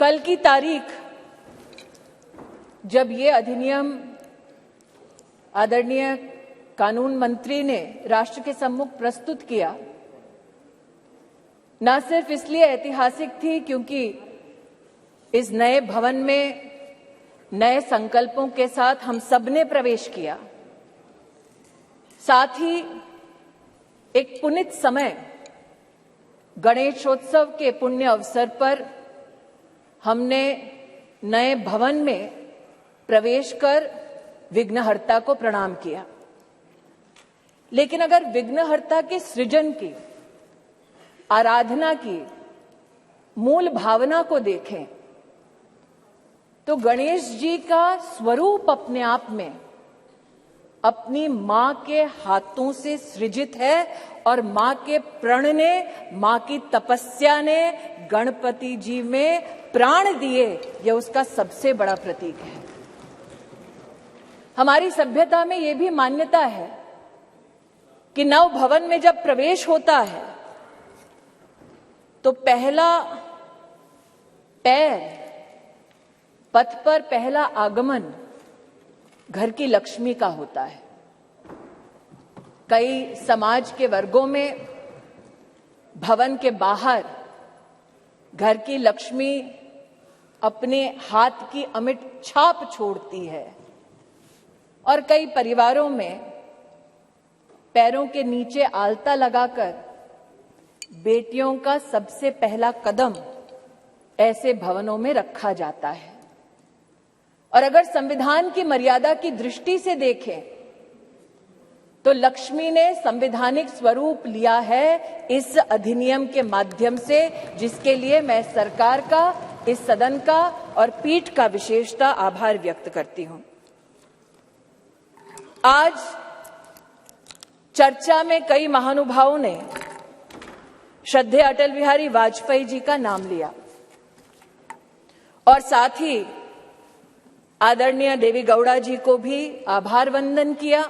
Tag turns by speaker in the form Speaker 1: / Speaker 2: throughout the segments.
Speaker 1: कल की तारीख जब ये अधिनियम आदरणीय कानून मंत्री ने राष्ट्र के सम्मुख प्रस्तुत किया, न सिर्फ इसलिए ऐतिहासिक थी क्योंकि इस नए भवन में नए संकल्पों के साथ हम सबने प्रवेश किया, साथ ही एक पुनीत समय गणेशोत्सव के पुण्य अवसर पर हमने नए भवन में प्रवेश कर विघ्नहर्ता को प्रणाम किया। लेकिन अगर विघ्नहर्ता के सृजन की, आराधना की मूल भावना को देखें तो गणेश जी का स्वरूप अपने आप में अपनी मां के हाथों से सृजित है और मां के प्रण ने, मां की तपस्या ने गणपति जी में प्राण दिए, यह उसका सबसे बड़ा प्रतीक है। हमारी सभ्यता में यह भी मान्यता है कि नव भवन में जब प्रवेश होता है तो पहला पैर, पथ पर पहला आगमन घर की लक्ष्मी का होता है। कई समाज के वर्गों में भवन के बाहर घर की लक्ष्मी अपने हाथ की अमिट छाप छोड़ती है और कई परिवारों में पैरों के नीचे आलता लगाकर बेटियों का सबसे पहला कदम ऐसे भवनों में रखा जाता है। और अगर संविधान की मर्यादा की दृष्टि से देखें तो लक्ष्मी ने संवैधानिक स्वरूप लिया है इस अधिनियम के माध्यम से, जिसके लिए मैं सरकार का, इस सदन का और पीठ का विशेषता आभार व्यक्त करती हूं। आज चर्चा में कई महानुभावों ने श्रद्धेय अटल बिहारी वाजपेयी जी का नाम लिया और साथ ही आदरणीय देवी गौड़ा जी को भी आभार वंदन किया।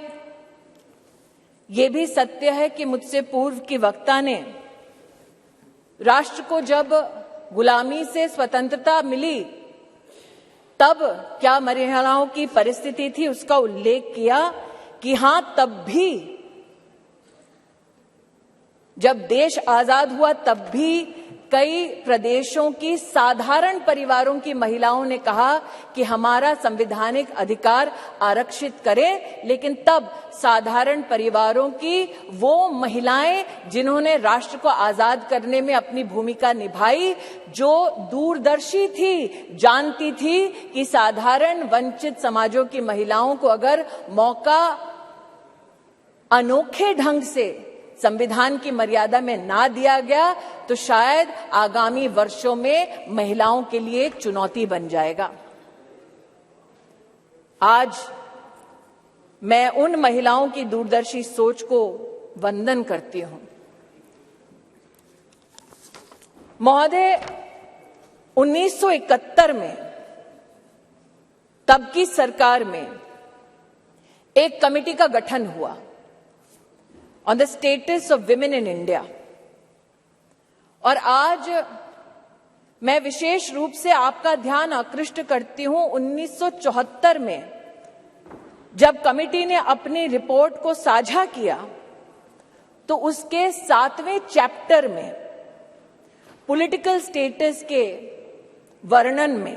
Speaker 1: ये भी सत्य है कि मुझसे पूर्व की वक्ता ने राष्ट्र को जब गुलामी से स्वतंत्रता मिली तब क्या महिलाओं की परिस्थिति थी उसका उल्लेख किया कि हां, तब भी जब देश आजाद हुआ तब भी कई प्रदेशों की साधारण परिवारों की महिलाओं ने कहा कि हमारा संवैधानिक अधिकार आरक्षित करें, लेकिन तब साधारण परिवारों की वो महिलाएं जिन्होंने राष्ट्र को आजाद करने में अपनी भूमिका निभाई, जो दूरदर्शी थी, जानती थी कि साधारण वंचित समाजों की महिलाओं को अगर मौका अनोखे ढंग से संविधान की मर्यादा में ना दिया गया तो शायद आगामी वर्षों में महिलाओं के लिए एक चुनौती बन जाएगा। आज मैं उन महिलाओं की दूरदर्शी सोच को वंदन करती हूं। महोदय, 1971 में तब की सरकार में एक कमेटी का गठन हुआ on the status of women in India, और आज मैं विशेष रूप से आपका ध्यान आकृष्ट करती हूं 1974 में जब कमेटी ने अपनी रिपोर्ट को साझा किया तो उसके 7वें चैप्टर में पॉलिटिकल स्टेटस के वर्णन में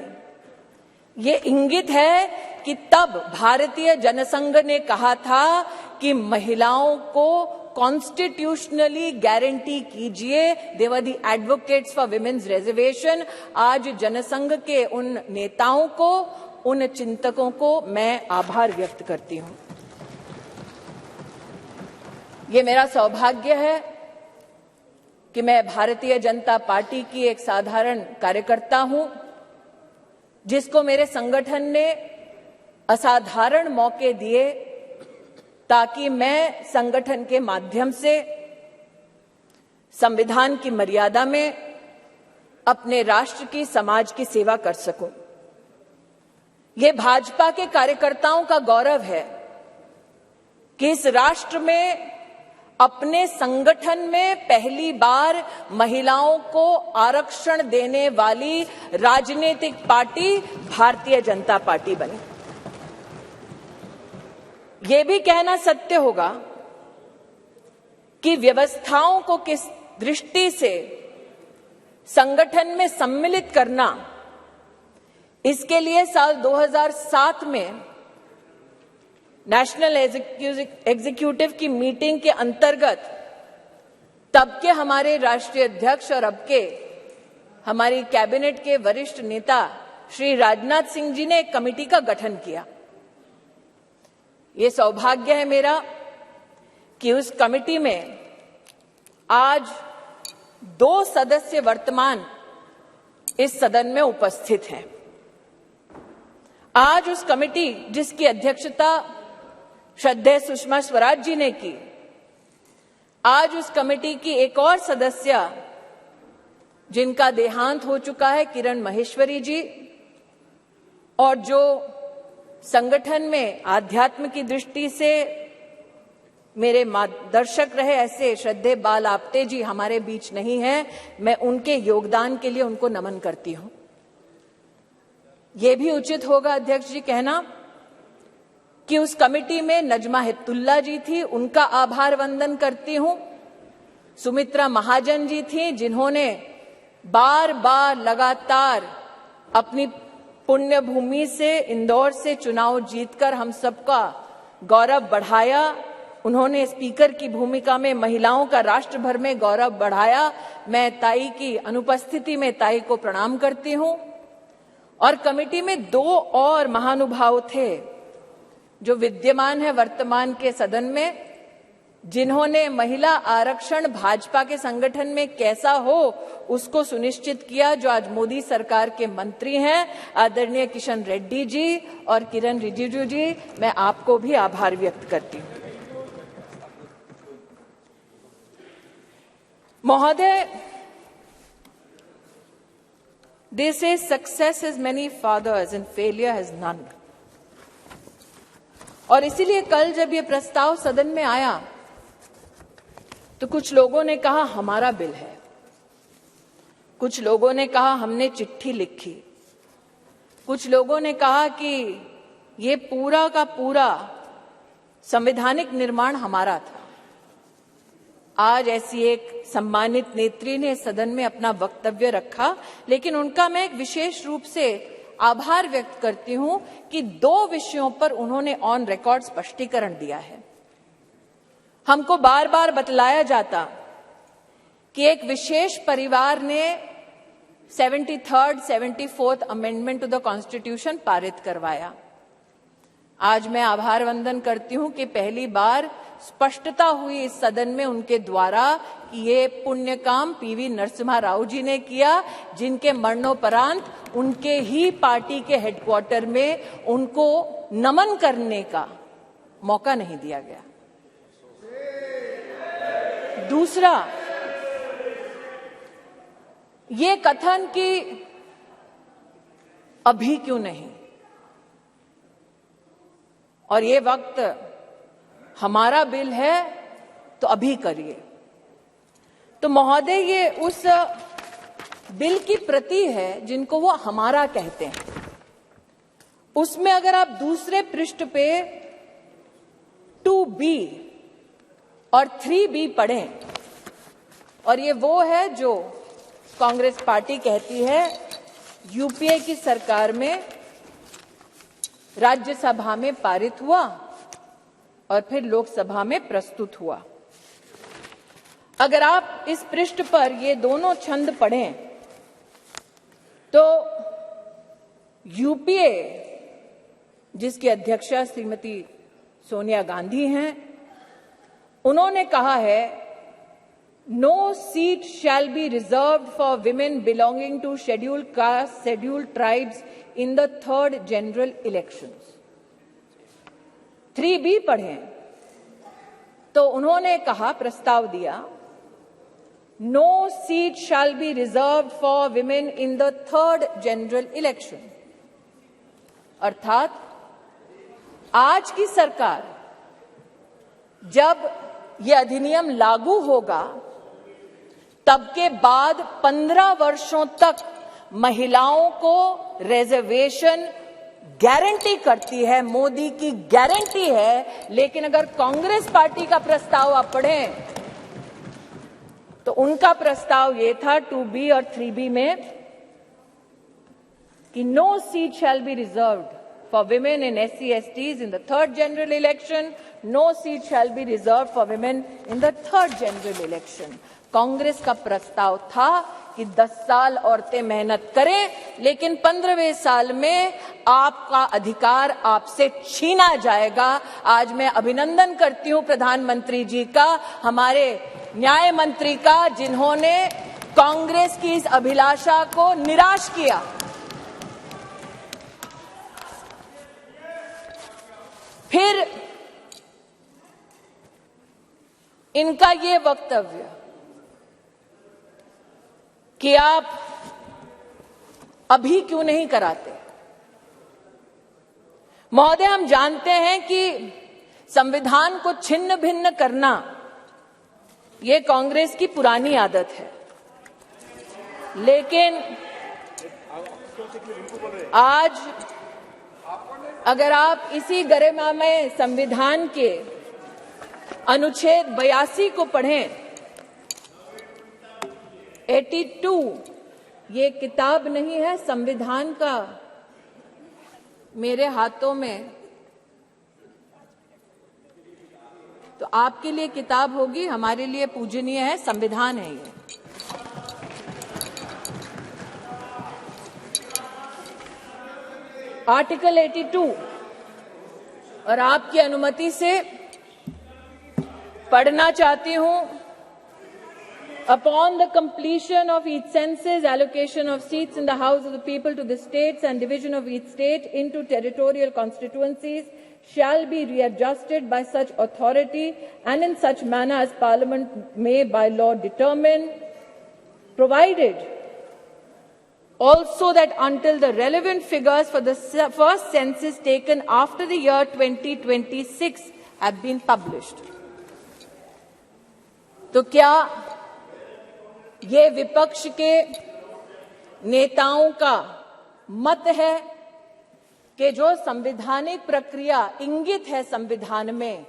Speaker 1: ये इंगित है कि तब भारतीय जनसंघ ने कहा था कि महिलाओं को कॉन्स्टिट्यूशनली गारंटी कीजिए। They were the advocates for women's reservation. आज जनसंघ के उन नेताओं को, उन चिंतकों को मैं आभार व्यक्त करती हूं। ये मेरा सौभाग्य है कि मैं भारतीय जनता पार्टी की एक साधारण कार्यकर्ता हूं, जिसको मेरे संगठन ने असाधारण मौके दिए ताकि मैं संगठन के माध्यम से संविधान की मर्यादा में अपने राष्ट्र की, समाज की सेवा कर सकूं। ये भाजपा के कार्यकर्ताओं का गौरव है कि इस राष्ट्र में अपने संगठन में पहली बार महिलाओं को आरक्षण देने वाली राजनीतिक पार्टी भारतीय जनता पार्टी बनी। ये भी कहना सत्य होगा कि व्यवस्थाओं को किस दृष्टि से संगठन में सम्मिलित करना, इसके लिए साल 2007 में नेशनल एग्जीक्यूटिव की मीटिंग के अंतर्गत तब के हमारे राष्ट्रीय अध्यक्ष और अब के हमारी कैबिनेट के वरिष्ठ नेता श्री राजनाथ सिंह जी ने एक कमेटी का गठन किया। ये सौभाग्य है मेरा कि उस कमेटी में आज 2 सदस्य वर्तमान इस सदन में उपस्थित हैं। आज उस कमेटी जिसकी अध्यक्षता श्रद्धेय सुषमा स्वराज जी ने की, आज उस कमेटी की एक और सदस्य जिनका देहांत हो चुका है, किरण माहेश्वरी जी, और जो संगठन में आध्यात्म की दृष्टि से मेरे मार्गदर्शक रहे, ऐसे श्रद्धेय बाल आपटे जी हमारे बीच नहीं हैं। मैं उनके योगदान के लिए उनको नमन करती हूं। यह भी उचित होगा अध्यक्ष जी कहना कि उस कमेटी में नजमा हिप्तुल्ला जी थी, उनका आभार वंदन करती हूं। सुमित्रा महाजन जी थी, जिन्होंने बार बार लगातार अपनी पुण्य भूमि से इंदौर से चुनाव जीतकर हम सबका गौरव बढ़ाया। उन्होंने स्पीकर की भूमिका में महिलाओं का राष्ट्र भर में गौरव बढ़ाया। मैं ताई की अनुपस्थिति में ताई को प्रणाम करती हूं। और कमेटी में 2 और महानुभाव थे जो विद्यमान है वर्तमान के सदन में, जिन्होंने महिला आरक्षण भाजपा के संगठन में कैसा हो उसको सुनिश्चित किया, जो आज मोदी सरकार के मंत्री हैं, आदरणीय किशन रेड्डी जी और किरण रिजिजू जी। मैं आपको भी आभार व्यक्त करती हूं। महोदय, they say success has many fathers and failure has none। और इसीलिए कल जब ये प्रस्ताव सदन में आया तो कुछ लोगों ने कहा हमारा बिल है, कुछ लोगों ने कहा हमने चिट्ठी लिखी, कुछ लोगों ने कहा कि ये पूरा का पूरा संवैधानिक निर्माण हमारा था। आज ऐसी एक सम्मानित नेत्री ने सदन में अपना वक्तव्य रखा, लेकिन उनका मैं एक विशेष रूप से आभार व्यक्त करती हूं कि 2 विषयों पर उन्होंने ऑन रिकॉर्ड स्पष्टीकरण दिया है। हमको बार बार बतलाया जाता कि एक विशेष परिवार ने 73rd 74th amendment to the constitution पारित करवाया। आज मैं आभार वंदन करती हूं कि पहली बार स्पष्टता हुई इस सदन में उनके द्वारा कि ये पुण्य काम पीवी नरसिम्हा राव जी ने किया, जिनके मरणोपरांत उनके ही पार्टी के हेडक्वार्टर में उनको नमन करने का मौका नहीं दिया गया। दूसरा, ये कथन कि अभी क्यों नहीं और ये वक्त हमारा बिल है तो अभी करिए। तो महोदय, ये उस बिल की प्रति है जिनको वो हमारा कहते हैं। उसमें अगर आप दूसरे पृष्ठ पे 2B और 3B पढ़ें, और ये वो है जो कांग्रेस पार्टी कहती है यूपीए की सरकार में राज्यसभा में पारित हुआ और फिर लोकसभा में प्रस्तुत हुआ। अगर आप इस पृष्ठ पर ये दोनों छंद पढ़ें तो यूपीए, जिसकी अध्यक्षा श्रीमती सोनिया गांधी हैं, उन्होंने कहा है no seat shall be reserved for women belonging to scheduled caste scheduled tribes in the 3rd general elections. 3B पढ़ें तो उन्होंने कहा, प्रस्ताव दिया, no seat shall be reserved for women in the 3rd general election. अर्थात आज की सरकार जब ये अधिनियम लागू होगा तब के बाद 15 वर्षों तक महिलाओं को रिजर्वेशन गारंटी करती है, मोदी की गारंटी है। लेकिन अगर कांग्रेस पार्टी का प्रस्ताव आप पढ़ें तो उनका प्रस्ताव ये था 2B और 3B में कि no seat shall be reserved for women in SC/STs in the third general election, no seat shall be reserved for women in the third general election। Congress का प्रस्ताव था कि 10 साल औरतें मेहनत करें, लेकिन 15वें साल में आपका अधिकार आपसे छीना जाएगा। आज मैं अभिनंदन करती हूं प्रधानमंत्री जी का, हमारे न्याय मंत्री का, जिन्होंने कांग्रेस की इस अभिलाषा को निराश किया। फिर इनका ये वक्तव्य कि आप अभी क्यों नहीं कराते। महोदय, हम जानते हैं कि संविधान को छिन्न भिन्न करना ये कांग्रेस की पुरानी आदत है, लेकिन आज अगर आप इसी गरिमामय संविधान के अनुच्छेद 82 को पढ़ें, 82 ये किताब नहीं है संविधान का, मेरे हाथों में, तो आपके लिए किताब होगी, हमारे लिए पूजनीय है, संविधान है ये। आर्टिकल 82 और आपकी अनुमति से पढ़ना चाहती हूं। Upon the completion of each census, allocation of seats in the House of the People to the states and division of each state into territorial constituencies shall be readjusted by such authority and in such manner as Parliament may by law determine, provided also that until the relevant figures for the first census taken after the year 2026 have been published। तो क्या ये विपक्ष के नेताओं का मत है कि जो संवैधानिक प्रक्रिया इंगित है संविधान में,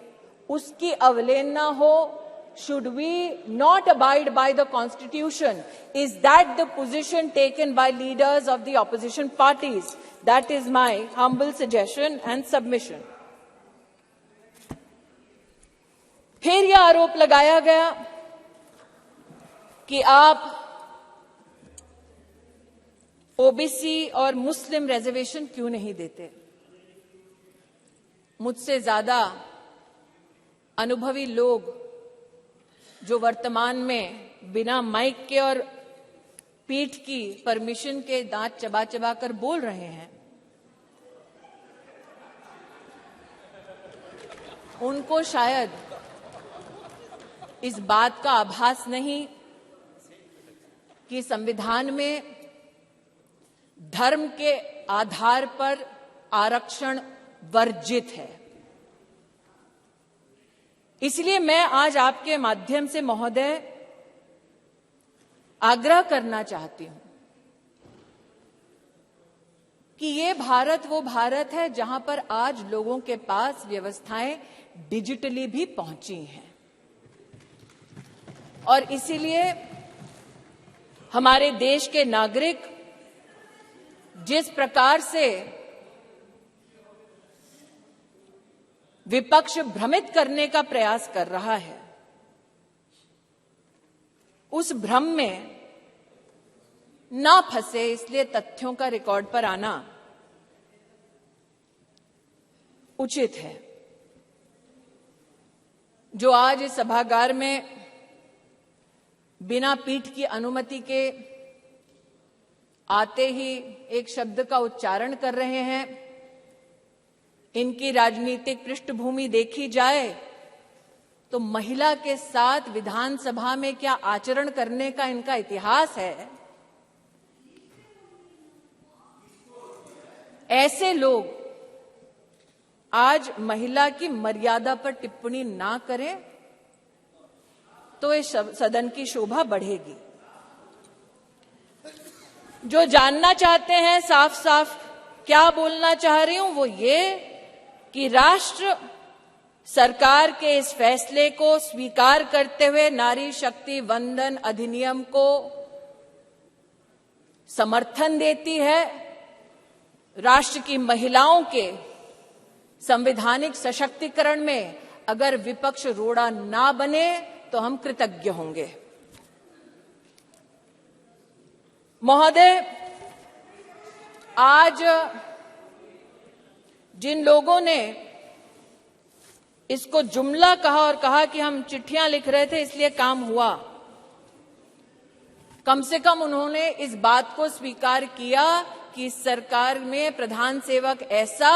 Speaker 1: उसकी अवहेलना हो? Should we not abide by the Constitution? Is that the position taken by leaders of the opposition parties? That is my humble suggestion and submission। फिर यह आरोप लगाया गया कि आप ओबीसी और मुस्लिम रिजर्वेशन क्यों नहीं देते। मुझसे ज्यादा अनुभवी लोग जो वर्तमान में बिना माइक के और पीठ की परमिशन के दांत चबा चबा कर बोल रहे हैं, उनको शायद इस बात का आभास नहीं कि संविधान में धर्म के आधार पर आरक्षण वर्जित है। इसलिए मैं आज आपके माध्यम से महोदय आग्रह करना चाहती हूं कि ये भारत वो भारत है जहां पर आज लोगों के पास व्यवस्थाएं डिजिटली भी पहुंची हैं, और इसीलिए हमारे देश के नागरिक जिस प्रकार से विपक्ष भ्रमित करने का प्रयास कर रहा है, उस भ्रम में ना फंसे, इसलिए तथ्यों का रिकॉर्ड पर आना उचित है। जो आज इस सभागार में बिना पीठ की अनुमति के आते ही एक शब्द का उच्चारण कर रहे हैं, इनकी राजनीतिक पृष्ठभूमि देखी जाए तो महिला के साथ विधानसभा में क्या आचरण करने का इनका इतिहास है। ऐसे लोग आज महिला की मर्यादा पर टिप्पणी ना करें, तो इस सदन की शोभा बढ़ेगी। जो जानना चाहते हैं साफ साफ क्या बोलना चाह रही हूं, वो ये कि राष्ट्र सरकार के इस फैसले को स्वीकार करते हुए नारी शक्ति वंदन अधिनियम को समर्थन देती है। राष्ट्र की महिलाओं के संवैधानिक सशक्तिकरण में अगर विपक्ष रोड़ा ना बने तो हम कृतज्ञ होंगे। महोदय, आज जिन लोगों ने इसको जुमला कहा और कहा कि हम चिट्ठियां लिख रहे थे इसलिए काम हुआ, कम से कम उन्होंने इस बात को स्वीकार किया कि सरकार में प्रधान सेवक ऐसा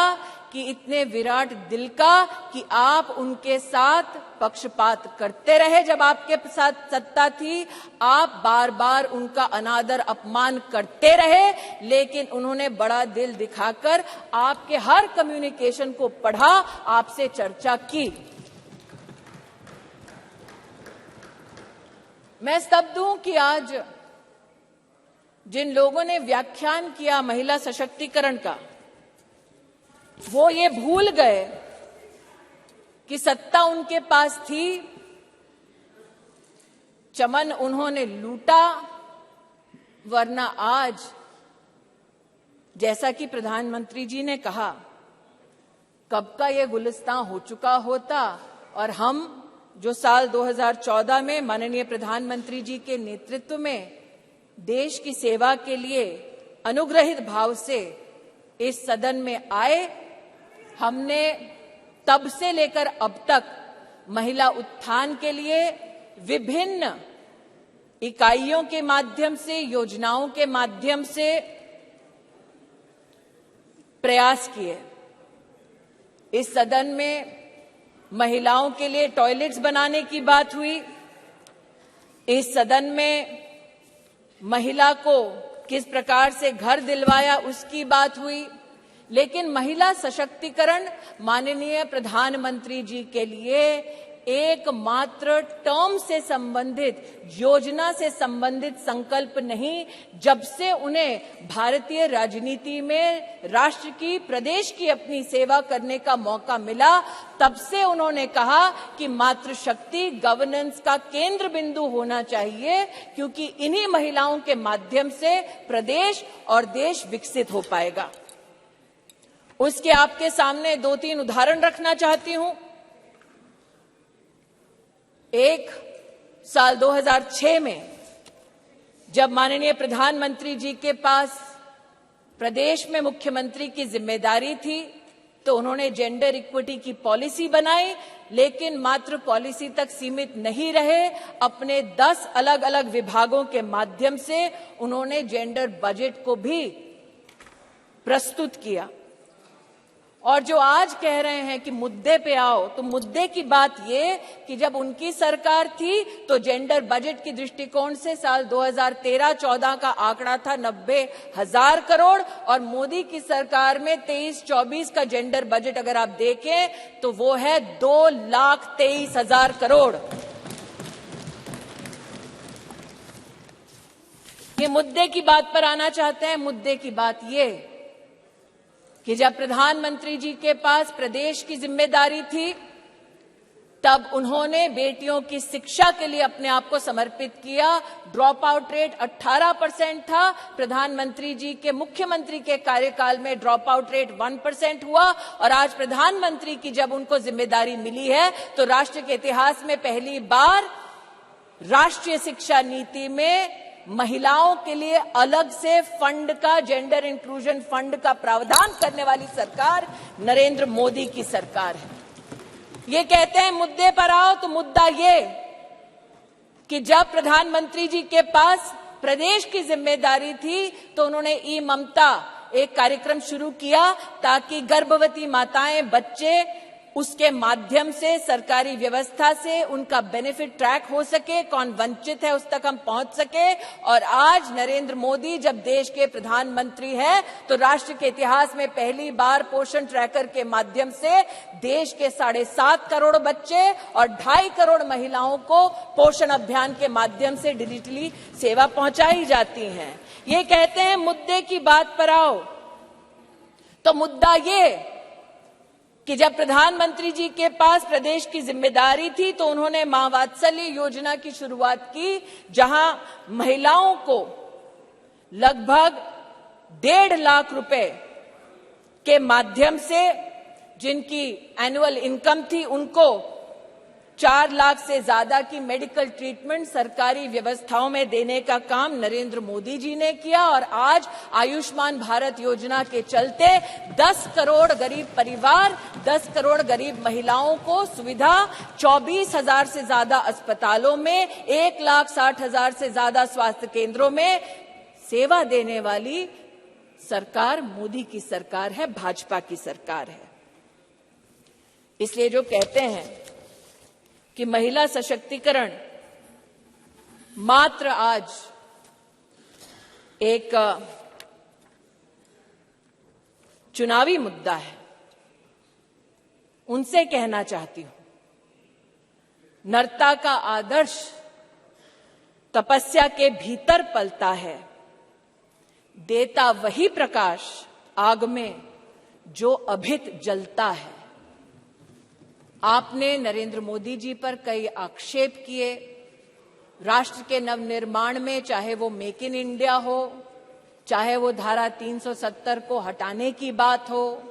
Speaker 1: कि इतने विराट दिल का कि आप उनके साथ पक्षपात करते रहे। जब आपके साथ सत्ता थी आप बार बार उनका अनादर अपमान करते रहे, लेकिन उन्होंने बड़ा दिल दिखाकर आपके हर कम्युनिकेशन को पढ़ा, आपसे चर्चा की। मैं स्तब्ध हूं कि आज जिन लोगों ने व्याख्यान किया महिला सशक्तिकरण का, वो ये भूल गए कि सत्ता उनके पास थी, चमन उन्होंने लूटा, वरना आज जैसा कि प्रधानमंत्री जी ने कहा कब का ये गुलिस्तां हो चुका होता और हम जो साल 2014 में माननीय प्रधानमंत्री जी के नेतृत्व में देश की सेवा के लिए अनुग्रहित भाव से इस सदन में आए, हमने तब से लेकर अब तक महिला उत्थान के लिए विभिन्न इकाइयों के माध्यम से, योजनाओं के माध्यम से प्रयास किए। इस सदन में महिलाओं के लिए टॉयलेट्स बनाने की बात हुई, इस सदन में महिला को किस प्रकार से घर दिलवाया उसकी बात हुई, लेकिन महिला सशक्तिकरण माननीय प्रधानमंत्री जी के लिए एकमात्र टर्म से संबंधित, योजना से संबंधित संकल्प नहीं। जब से उन्हें भारतीय राजनीति में राष्ट्र की, प्रदेश की अपनी सेवा करने का मौका मिला, तब से उन्होंने कहा कि मातृशक्ति गवर्नेंस का केंद्र बिंदु होना चाहिए, क्योंकि इन्हीं महिलाओं के माध्यम से प्रदेश और देश विकसित हो पाएगा। उसके आपके सामने 2-3 उदाहरण रखना चाहती हूं। एक, साल 2006 में जब माननीय प्रधानमंत्री जी के पास प्रदेश में मुख्यमंत्री की जिम्मेदारी थी तो उन्होंने जेंडर इक्विटी की पॉलिसी बनाई, लेकिन मात्र पॉलिसी तक सीमित नहीं रहे, अपने 10 अलग अलग विभागों के माध्यम से उन्होंने जेंडर बजट को भी प्रस्तुत किया। और जो आज कह रहे हैं कि मुद्दे पे आओ, तो मुद्दे की बात ये कि जब उनकी सरकार थी तो जेंडर बजट की दृष्टिकोण से साल 2013-14 का आंकड़ा था 90,000 करोड़ और मोदी की सरकार में 23-24 का जेंडर बजट अगर आप देखें तो वो है 2,23,000 करोड़। ये मुद्दे की बात पर आना चाहते हैं। मुद्दे की बात ये कि जब प्रधानमंत्री जी के पास प्रदेश की जिम्मेदारी थी तब उन्होंने बेटियों की शिक्षा के लिए अपने आप को समर्पित किया। ड्रॉप आउट रेट 18% था, प्रधानमंत्री जी के मुख्यमंत्री के कार्यकाल में ड्रॉप आउट रेट 1% हुआ और आज प्रधानमंत्री की जब उनको जिम्मेदारी मिली है तो राष्ट्र के इतिहास में पहली बार राष्ट्रीय शिक्षा नीति में महिलाओं के लिए अलग से फंड का, जेंडर इंक्लूजन फंड का प्रावधान करने वाली सरकार नरेंद्र मोदी की सरकार है। ये कहते हैं मुद्दे पर आओ, तो मुद्दा ये कि जब प्रधानमंत्री जी के पास प्रदेश की जिम्मेदारी थी तो उन्होंने ई ममता एक कार्यक्रम शुरू किया ताकि गर्भवती माताएं, बच्चे उसके माध्यम से सरकारी व्यवस्था से उनका बेनिफिट ट्रैक हो सके, कौन वंचित है उस तक हम पहुंच सके। और आज नरेंद्र मोदी जब देश के प्रधानमंत्री हैं तो राष्ट्र के इतिहास में पहली बार पोषण ट्रैकर के माध्यम से देश के 7.5 करोड़ बच्चे और 2.5 करोड़ महिलाओं को पोषण अभियान के माध्यम से डिजिटली सेवा पहुंचाई जाती है। ये कहते हैं मुद्दे की बात पर आओ, तो मुद्दा ये कि जब प्रधानमंत्री जी के पास प्रदेश की जिम्मेदारी थी तो उन्होंने मां वात्सल्य योजना की शुरुआत की, जहां महिलाओं को लगभग 1.5 लाख रुपए के माध्यम से जिनकी एनुअल इनकम थी उनको 4 लाख से ज्यादा की मेडिकल ट्रीटमेंट सरकारी व्यवस्थाओं में देने का काम नरेंद्र मोदी जी ने किया। और आज आयुष्मान भारत योजना के चलते 10 करोड़ गरीब परिवार, 10 करोड़ गरीब महिलाओं को सुविधा, 24,000 से ज्यादा अस्पतालों में, 1,60,000 से ज्यादा स्वास्थ्य केंद्रों में सेवा देने वाली सरकार मोदी की सरकार है, भाजपा की सरकार है। इसलिए जो कहते हैं कि महिला सशक्तिकरण मात्र आज एक चुनावी मुद्दा है, उनसे कहना चाहती हूं, नरता का आदर्श तपस्या के भीतर पलता है, देता वही प्रकाश आग में जो अभित जलता है। आपने नरेंद्र मोदी जी पर कई आक्षेप किए राष्ट्र के नवनिर्माण में, चाहे वो मेक इन इंडिया हो, चाहे वो धारा 370 को हटाने की बात हो,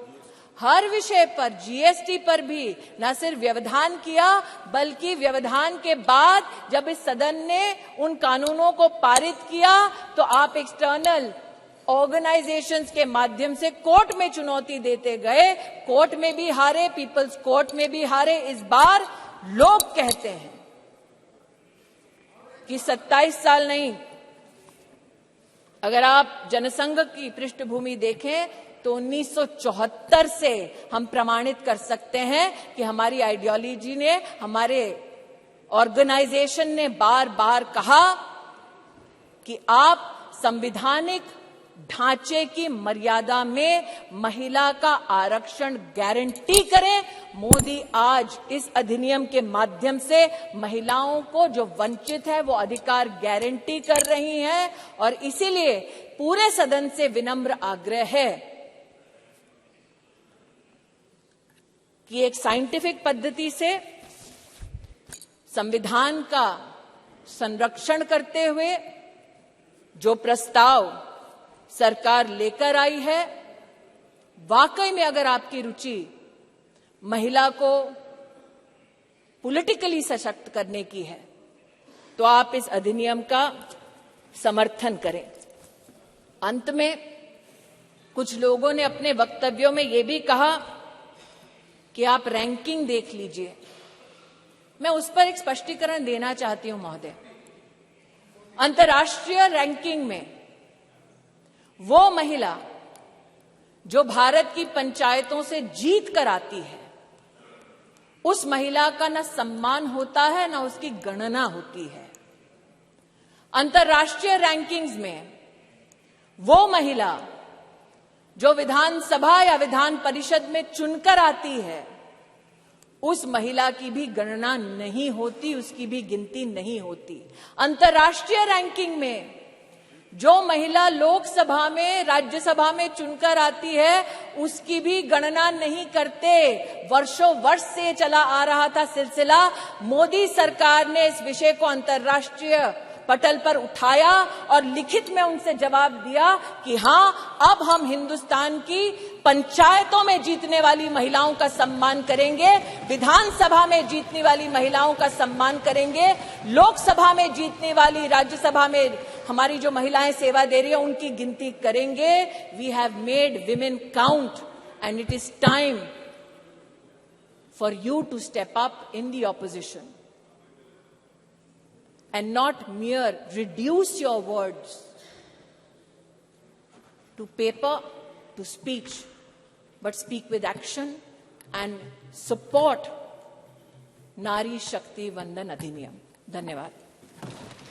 Speaker 1: हर विषय पर, जीएसटी पर भी न सिर्फ व्यवधान किया बल्कि व्यवधान के बाद जब इस सदन ने उन कानूनों को पारित किया तो आप एक्सटर्नल ऑर्गेनाइजेशंस के माध्यम से कोर्ट में चुनौती देते गए, कोर्ट में भी हारे, पीपल्स कोर्ट में भी हारे। इस बार लोग कहते हैं कि 27 साल नहीं, अगर आप जनसंघ की पृष्ठभूमि देखें तो 1974 से हम प्रमाणित कर सकते हैं कि हमारी आइडियोलॉजी ने, हमारे ऑर्गेनाइजेशन ने बार बार कहा कि आप संवैधानिक ढांचे की मर्यादा में महिला का आरक्षण गारंटी करें। मोदी आज इस अधिनियम के माध्यम से महिलाओं को जो वंचित है वो अधिकार गारंटी कर रही हैं। और इसीलिए पूरे सदन से विनम्र आग्रह है कि एक साइंटिफिक पद्धति से संविधान का संरक्षण करते हुए जो प्रस्ताव सरकार लेकर आई है, वाकई में अगर आपकी रुचि महिला को पॉलिटिकली सशक्त करने की है तो आप इस अधिनियम का समर्थन करें। अंत में कुछ लोगों ने अपने वक्तव्यों में यह भी कहा कि आप रैंकिंग देख लीजिए। मैं उस पर एक स्पष्टीकरण देना चाहती हूं महोदय। अंतर्राष्ट्रीय रैंकिंग में वो महिला जो भारत की पंचायतों से जीत कर आती है, उस महिला का न सम्मान होता है न उसकी गणना होती है। अंतर्राष्ट्रीय रैंकिंग्स में वो महिला जो विधानसभा या विधान परिषद में चुनकर आती है, उस महिला की भी गणना नहीं होती, उसकी भी गिनती नहीं होती। अंतर्राष्ट्रीय रैंकिंग में जो महिला लोकसभा में, राज्यसभा में चुनकर आती है, उसकी भी गणना नहीं करते। वर्षों वर्ष से चला आ रहा था सिलसिला। मोदी सरकार ने इस विषय को अंतर्राष्ट्रीय पटल पर उठाया और लिखित में उनसे जवाब दिया कि हां, अब हम हिंदुस्तान की पंचायतों में जीतने वाली महिलाओं का सम्मान करेंगे, विधानसभा में जीतने वाली महिलाओं का सम्मान करेंगे, लोकसभा में जीतने वाली, राज्यसभा में हमारी जो महिलाएं सेवा दे रही है उनकी गिनती करेंगे। We have made women count and it is time for you to step up in the opposition and not mere reduce your words to paper, to speech, but speak with action and support Nari Shakti Vandan Adhiniyam. धन्यवाद.